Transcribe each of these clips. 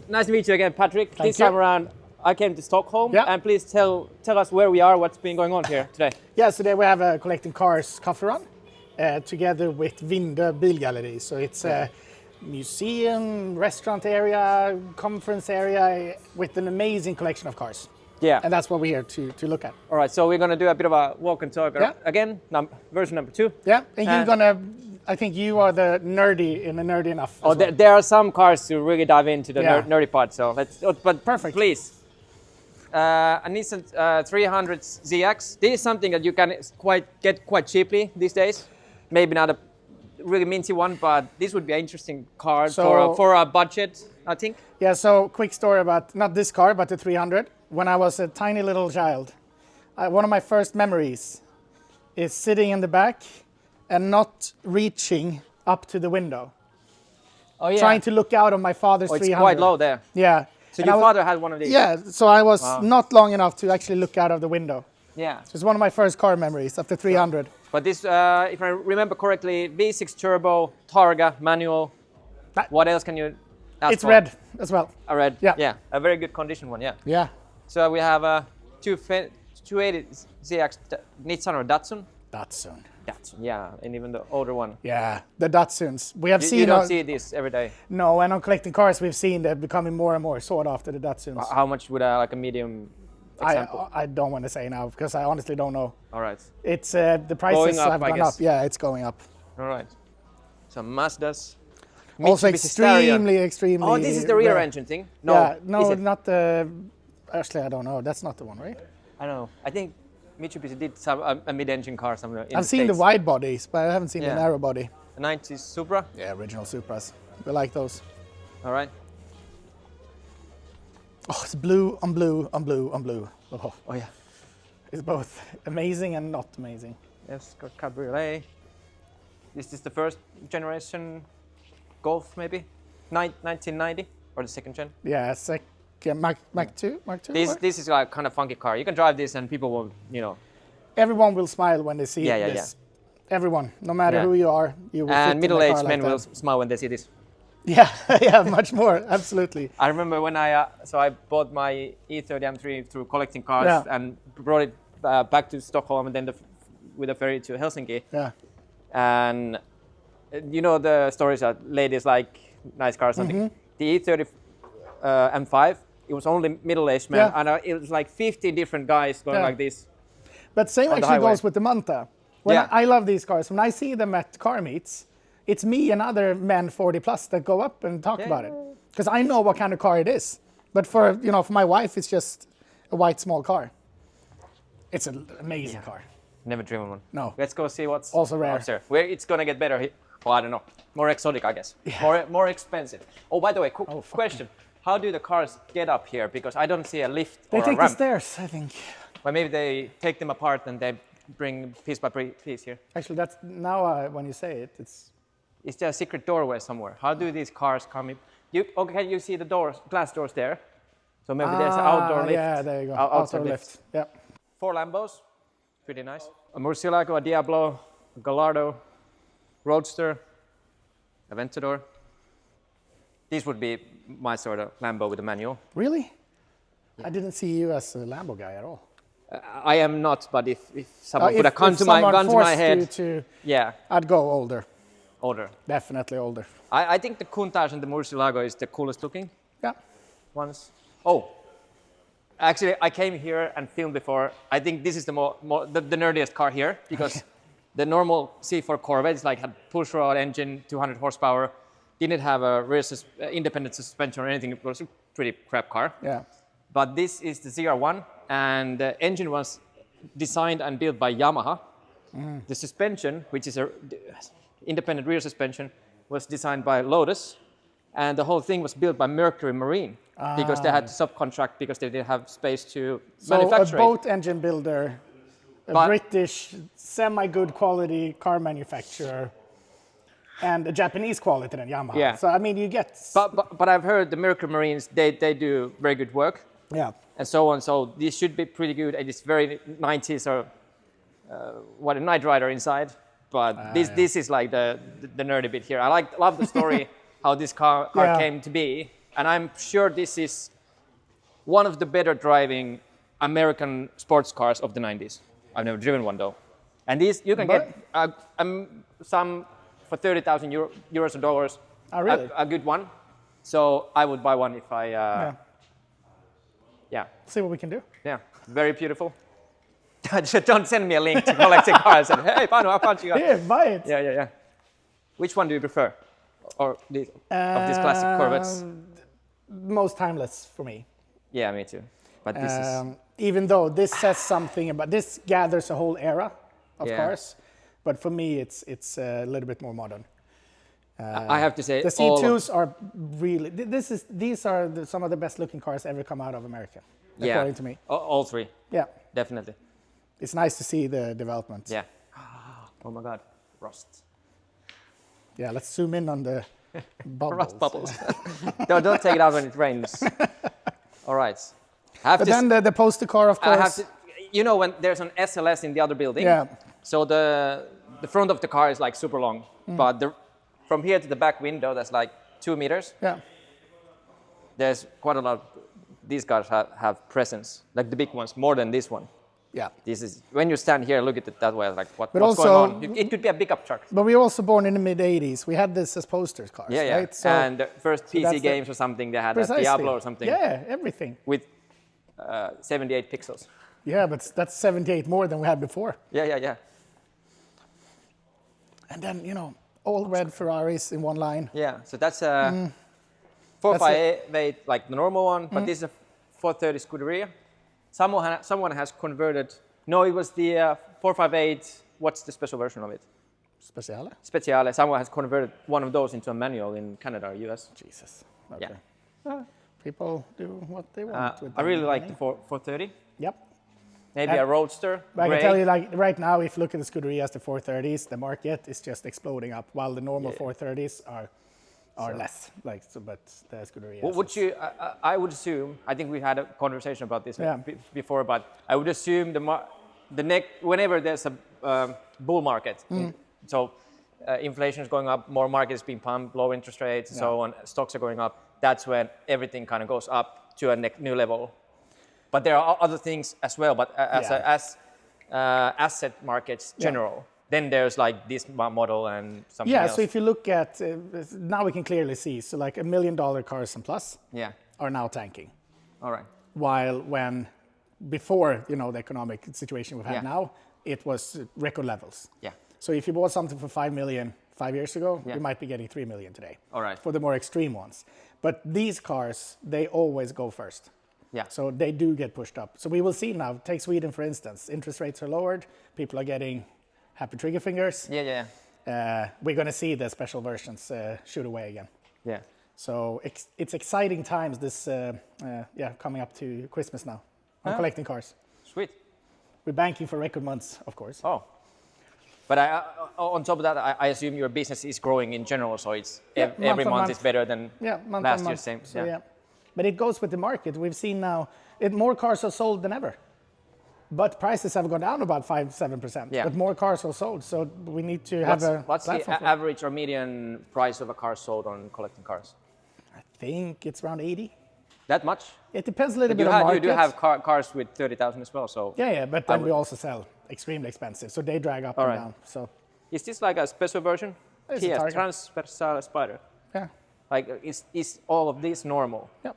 Nice to meet you again, Patrik. Thank This you. time around, I came to Stockholm, Yeah. and please tell us where we are, what's been going on here today. Yes, today we have a Collecting Cars coffee run together with Vindö Bilgalleri. So it's a museum, restaurant area, conference area with an amazing collection of cars. Yeah. And that's what we're here to look at. All right, so we're going to do a bit of a walk and talk again, version number 2. Yeah, and you're I think you are the nerdy enough. Oh, as well. there are some cars to really dive into the nerdy part, so but Perfect. Please. A Nissan 300 ZX. This is something that you can get quite cheaply these days. Maybe not a really minty one, but this would be an interesting car for a budget, I think. Yeah, so quick story about, not this car, but the 300. When I was a tiny little child, one of my first memories is sitting in the back and not reaching up to the window. Oh yeah. Trying to look out on my father's 300. It's quite low there. Yeah. So your father had one of these? Yeah, so I was not long enough to actually look out of the window. Yeah. So it's one of my first car memories of the 300. But this, if I remember correctly, V6 turbo, Targa, manual. What else can you ask It's for? red as well. A red? Yeah. A very good condition one, yeah. Yeah. So we have a 280 ZX Nissan or Datsun? Datsun. Datsun, yeah, and even the older one. Yeah, the Datsuns. We have seen. You don't see this every day. No, and on Collecting Cars, we've seen they're becoming more and more sought after, the Datsuns. How much would like a medium example? I don't want to say now because I honestly don't know. All right. It's the prices have gone up. Yeah, it's going up. All right. So Mazdas. Also Mitsubishi extremely. Oh, this is the rear engine thing? No, yeah, no, not the. Actually, I don't know. That's not the one, right? I don't know. I think Mitsubishi did a mid-engine car somewhere in I've the seen the States. wide bodies, but I haven't seen the narrow body. The 90s Supra? Yeah, original Supras. We like those. All right. Oh, it's blue on blue on blue on blue. Oh, yeah. It's both amazing and not amazing. Yes, got Cabriolet. Is this the first generation Golf, maybe? 1990 or the second gen? Yeah, Mark 2? This is like a kind of funky car. You can drive this and people will, Everyone will smile when they see this. Yeah. Everyone, no matter who you are, you will. And middle-aged men like will smile when they see this. Yeah, yeah, much more, absolutely. I remember when I bought my E30 M3 through Collecting Cars and brought it back to Stockholm and then with a ferry to Helsinki. Yeah. And you know the stories that ladies like nice cars. Something. The E30 M5, it was only middle-aged men, and it was like 50 different guys going like this. But same actually goes with the Manta. I love these cars. When I see them at car meets, it's me and other men 40 plus that go up and talk about it, because I know what kind of car it is. But for my wife, it's just a white small car. It's an amazing car. Never driven one. No. Let's go see what's also rare. Upstairs. Where it's gonna get better. Well, I don't know. More exotic, I guess. Yeah. More expensive. Oh, by the way, question. How do the cars get up here? Because I don't see a lift or a ramp. They take the stairs, I think. Well, maybe they take them apart and they bring piece by piece here. Actually, that's now when you say it, it's. Is there a secret doorway somewhere? How do these cars come in? Can you see the glass doors there? So maybe there's an outdoor lift. Yeah, there you go. Outdoor lift. Yeah. 4 Lambos. Pretty nice. A Murcielago, a Diablo, a Gallardo, Roadster, Aventador. This would be my sort of Lambo with a manual. Really? Yeah. I didn't see you as a Lambo guy at all. I am not, but if someone put a gun to my head, I'd go older. Older. Definitely older. I think the Countach and the Murcielago is the coolest looking. Yeah. Ones. Oh. Actually, I came here and filmed before. I think this is the the nerdiest car here, because the normal C4 Corvette is like had push rod engine, 200 horsepower, didn't have a rear independent suspension or anything. It was a pretty crap car. Yeah. But this is the ZR1, and the engine was designed and built by Yamaha. The suspension, which is a independent rear suspension, was designed by Lotus. And the whole thing was built by Mercury Marine because they had to subcontract because they didn't have space to manufacture it. So a boat engine builder, a British semi-good quality car manufacturer, and a Japanese quality than Yamaha. Yeah. So I mean, you get. But I've heard the Mercury Marines they do very good work. Yeah. And so on. So this should be pretty good. And it's very 90s or what a Knight Rider inside. But this is like the nerdy bit here. Love the story how this car came to be. and I'm sure this is one of the better driving American sports cars of the 90s. I've never driven one though. And these, you can get some for 30,000 euros or dollars. Oh, really? A good one. So I would buy one if I, See what we can do. Yeah, very beautiful. Don't send me a link to collecting cars and hey, Panu, how much you got? Yeah, buy it. Yeah. Which one do you prefer? Or of these classic Corvettes? Most timeless for me. Yeah, me too. But this is... Even though this says something about, this gathers a whole era of cars, but for me it's a little bit more modern. I have to say, the C2s are really. These are some of the best looking cars ever come out of America, according to me. All three. Yeah, definitely. It's nice to see the development. Yeah. Oh my God, rust. Yeah, let's zoom in on the bubbles. Rust bubbles. Don't take it out when it rains. All right. But then the poster car, of course. You know when there's an SLS in the other building. Yeah. So the front of the car is like super long, but from here to the back window, that's like 2 meters. Yeah. There's quite a lot. These cars have presence, like the big ones, more than this one. Yeah. This is when you stand here, look at it that way, like what's also, going on? It could be a pickup truck. But we were also born in the mid '80s. We had this as posters cars. Yeah. Right? So, and the first PC games or something, they had a Diablo or something. Yeah, everything. With 78 pixels. Yeah, but that's 78 more than we had before. Yeah. And then, all red Ferraris in one line. Yeah, so that's a 458, like the normal one, but this is a 430 Scuderia. Someone has converted, no, it was the 458, what's the special version of it? Speciale? Speciale. Someone has converted one of those into a manual in Canada or US. Jesus. Okay. Yeah. People do what they want. I really like the 430. Yep. Maybe a Roadster. I can tell you, like right now, if you look at the Scuderias, the 430s, the market is just exploding up, while the normal 430s are less. But the Scuderias. What would you? I would assume. I think we had a conversation about this before, but I would assume whenever there's a bull market, so inflation is going up, more market is being pumped, low interest rates, and so on. Stocks are going up. That's when everything kind of goes up to a new level. But there are other things as well. But as asset markets general, then there's like this model and something else. Yeah, so if you look at, now we can clearly see, so like $1 million cars and plus are now tanking. All right. While before, the economic situation we've had now, it was record levels. Yeah. So if you bought something for 5 million 5 years ago, you might be getting 3 million today. All right. For the more extreme ones. But these cars, they always go first. Yeah. So they do get pushed up. So we will see now. Take Sweden, for instance. Interest rates are lowered. People are getting happy trigger fingers. Yeah. We're going to see the special versions shoot away again. Yeah. So it's exciting times this, coming up to Christmas now. I'm collecting cars. Sweet. We're banking for record months, of course. Oh. But on top of that, I assume your business is growing in general, so it's every month is better than last year's same. So, But it goes with the market. We've seen now more cars are sold than ever. But prices have gone down about 5-7%. Yeah. But more cars are sold, so we need to have a What's the average or median price of a car sold on collecting cars? I think it's around 80. That much? It depends a little bit on the market. You do have cars with 30,000 as well, so... Yeah, but then we also sell extremely expensive, so they drag up and down. So. Is this like a special version? It's a Transversal Spider. Yeah. Like, is all of this normal? Yep.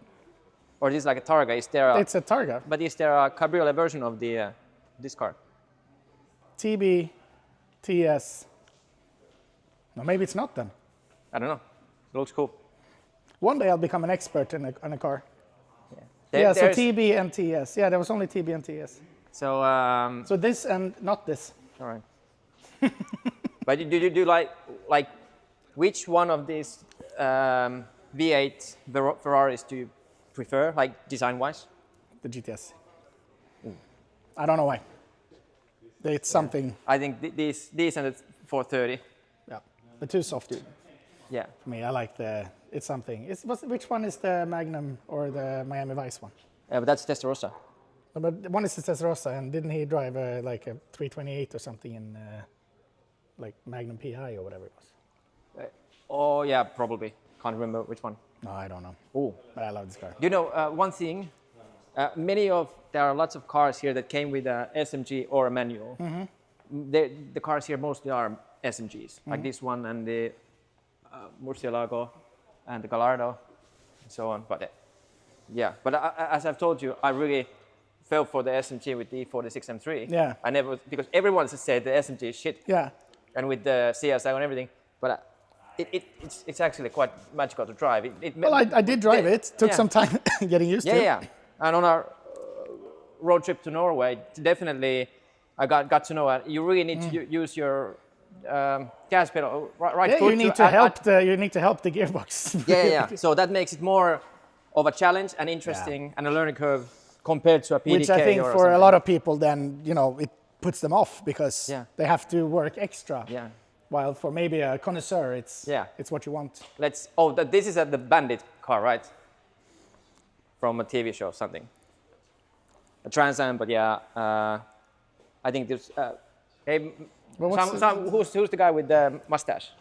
Or is this like a Targa? It's a Targa. But is there a cabriolet version of this car? TB, TS. No, maybe it's not then. I don't know. It looks cool. One day I'll become an expert in a car. Yeah. So TB and TS. Yeah, there was only TB and TS. So so this and not this. All right. But do you do like which one of these V8 Ferraris do you prefer, like design-wise? The GTS. I don't know why. It's something. I think these and the 430. Yeah, the too soft. Yeah. For me, I like it's something. Which one is the Magnum or the Miami Vice one? Yeah, but that's Testarossa. No, but one is the Testarossa, and didn't he drive like a 328 or something in like Magnum PI or whatever it was? Oh yeah, probably. Can't remember which one. No, I don't know. Oh, But I love this car. you know, one thing, there are lots of cars here that came with a SMG or a manual. The cars here mostly are SMGs, like this one and the Murcielago and the Gallardo and so on. But yeah, but as I've told you, I really fell for the SMG with the E46 M3. Yeah. I never, because everyone said the SMG is shit. Yeah. And with the CSI and everything, but it's actually quite magical to drive. Well, I did drive it. Took some time getting used to it. Yeah. And on our road trip to Norway, definitely I got to know you really need to use your gas pedal right foot. You need to help the gearbox. Yeah. So that makes it more of a challenge and interesting and a learning curve compared to a PDK. Which I think or for something. a lot of people, then it puts them off because they have to work extra. Yeah. While for maybe a connoisseur, it's what you want. This is the Bandit car, right? From a TV show or something. A Trans Am, but I think there's. Who's the guy with the mustache?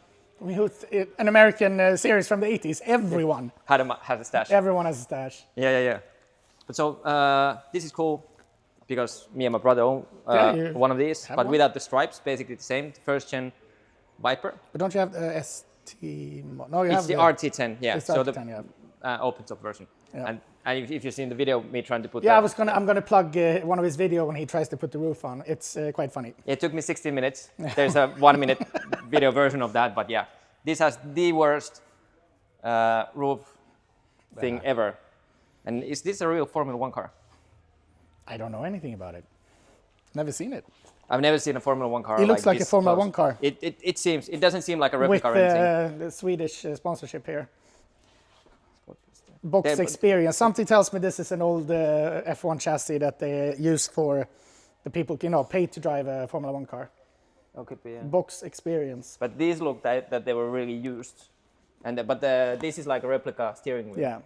I mean, an American series from the 80s. Everyone has a stash. Everyone has a stash. Yeah. But so this is cool because me and my brother own one of these, but without the stripes, basically the same, first gen Viper. But don't you have the ST? No, you it's have the RT10. Yeah, it's so RT10, open top version. Yeah. And if you've seen the video, me trying to put. Yeah, I'm gonna plug one of his video when he tries to put the roof on. It's quite funny. It took me 16 minutes. There's a 1 minute video version of that, but yeah, this has the worst roof thing ever. And is this a real Formula 1 car? I don't know anything about it. Never seen it. I've never seen a Formula 1 car. It looks like a Formula 1 car. It doesn't seem like a replica or anything. With the Swedish sponsorship here. Box Experience. Something tells me this is an old F1 chassis that they use for the people, paid to drive a Formula 1 car. Oh, could be, yeah. Box Experience. But these look that they were really used. But this is like a replica steering wheel. Yeah.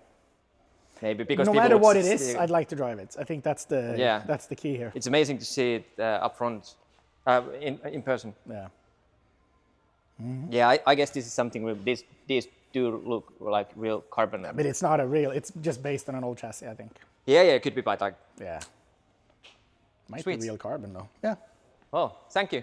Maybe because no matter what it is, I'd like to drive it. I think that's the key here. It's amazing to see it up front, in person. Yeah. Mm-hmm. Yeah, I guess this is something real. These do look like real carbon. But it's not a real. It's just based on an old chassis, I think. Yeah, it could be by tag. Yeah. Might Sweet. be real carbon though. Yeah. Oh, thank you.